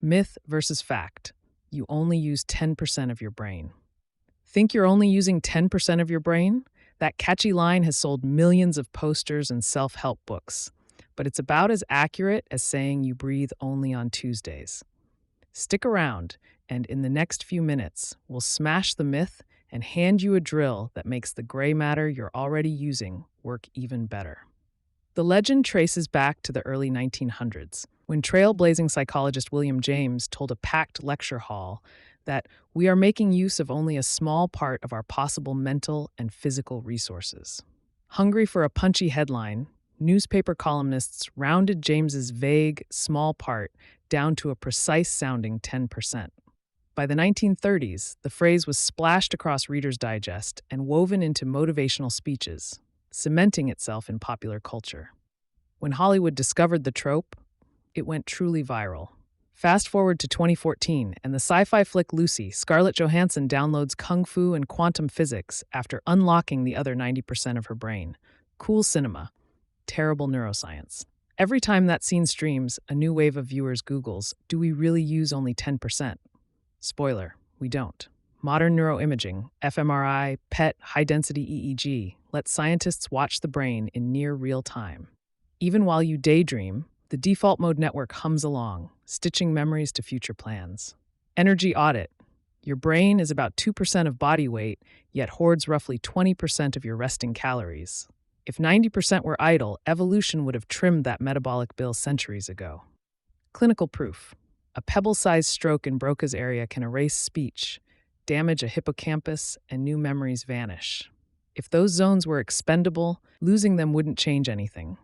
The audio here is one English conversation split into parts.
Myth versus fact. You only use 10% of your brain. Think you're only using 10% of your brain? That catchy line has sold millions of posters and self-help books. But it's about as accurate as saying you breathe only on Tuesdays. Stick around, and in the next few minutes, we'll smash the myth and hand you a drill that makes the gray matter you're already using work even better. The legend traces back to the early 1900s, when trailblazing psychologist William James told a packed lecture hall that we are making use of only a small part of our possible mental and physical resources. Hungry for a punchy headline, newspaper columnists rounded James's vague, small part down to a precise-sounding 10%. By the 1930s, the phrase was splashed across Reader's Digest and woven into motivational speeches, cementing itself in popular culture. When Hollywood discovered the trope, it went truly viral. Fast forward to 2014, and the sci-fi flick Lucy, Scarlett Johansson downloads kung fu and quantum physics after unlocking the other 90% of her brain. Cool cinema. Terrible neuroscience. Every time that scene streams, a new wave of viewers Googles, do we really use only 10%? Spoiler, we don't. Modern neuroimaging, fMRI, PET, high-density EEG, lets scientists watch the brain in near real time. Even while you daydream, the default mode network hums along, stitching memories to future plans. Energy audit. Your brain is about 2% of body weight, yet hoards roughly 20% of your resting calories. If 90% were idle, evolution would have trimmed that metabolic bill centuries ago. Clinical proof. A pebble-sized stroke in Broca's area can erase speech, damage a hippocampus, and new memories vanish. If those zones were expendable, losing them wouldn't change anything.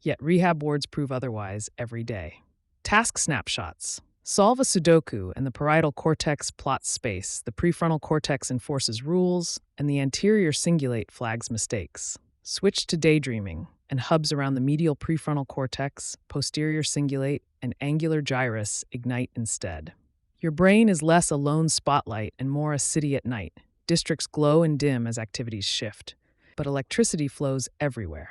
Yet rehab wards prove otherwise every day. Task snapshots. Solve a Sudoku and the parietal cortex plots space, the prefrontal cortex enforces rules, and the anterior cingulate flags mistakes. Switch to daydreaming, and hubs around the medial prefrontal cortex, posterior cingulate, and angular gyrus ignite instead. Your brain is less a lone spotlight and more a city at night. Districts glow and dim as activities shift, but electricity flows everywhere.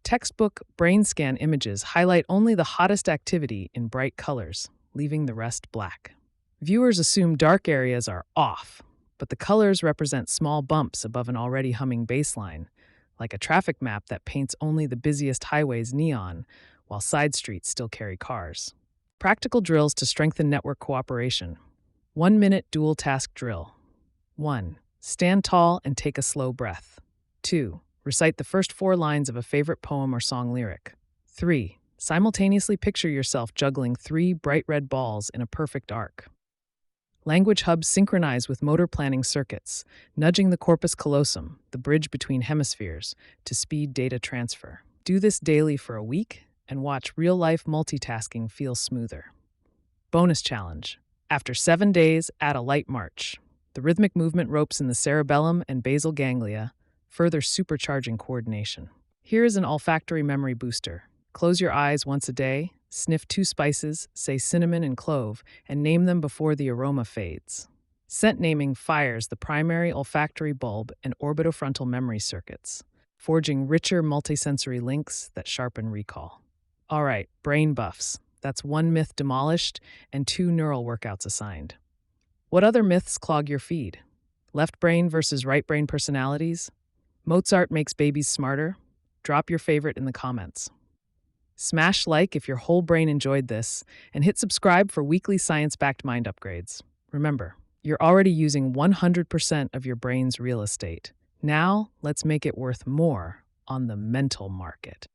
Textbook brain scan images highlight only the hottest activity in bright colors, leaving the rest black. Viewers assume dark areas are off, but the colors represent small bumps above an already humming baseline, like a traffic map that paints only the busiest highways neon, while side streets still carry cars. Practical drills to strengthen network cooperation. 1-minute dual task drill. 1. Stand tall and take a slow breath. 2. Recite the first 4 lines of a favorite poem or song lyric. 3. Simultaneously picture yourself juggling 3 bright red balls in a perfect arc. Language hubs synchronize with motor planning circuits, nudging the corpus callosum, the bridge between hemispheres, to speed data transfer. Do this daily for a week, and watch real-life multitasking feel smoother. Bonus challenge. After 7 days, add a light march. The rhythmic movement ropes in the cerebellum and basal ganglia, further supercharging coordination. Here is an olfactory memory booster. Close your eyes once a day, sniff 2 spices, say cinnamon and clove, and name them before the aroma fades. Scent naming fires the primary olfactory bulb and orbitofrontal memory circuits, forging richer multisensory links that sharpen recall. All right, brain buffs. That's 1 myth demolished and 2 neural workouts assigned. What other myths clog your feed? Left brain versus right brain personalities? Mozart makes babies smarter? Drop your favorite in the comments. Smash like if your whole brain enjoyed this, and hit subscribe for weekly science-backed mind upgrades. Remember, you're already using 100% of your brain's real estate. Now, let's make it worth more on the mental market.